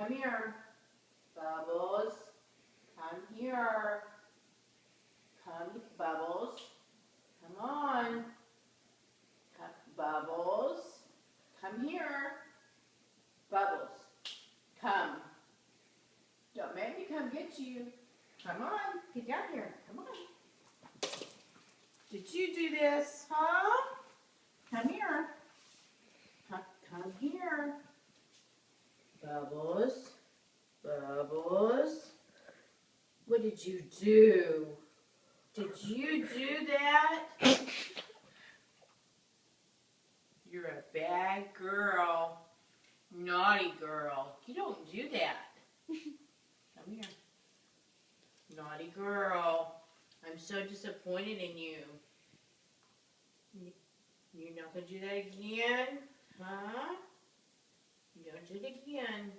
Come here. Bubbles. Come here. Come, Bubbles. Come on. Bubbles. Come here. Bubbles. Come. Don't make me come get you. Come on. Get down here. Come on. Did you do this, huh? Come here. Come here. Bubbles. Bubbles. What did you do? Did you do that? You're a bad girl. Naughty girl. You don't do that. Come here. Naughty girl. I'm so disappointed in you. You're not going to do that again? Huh? You don't do it again.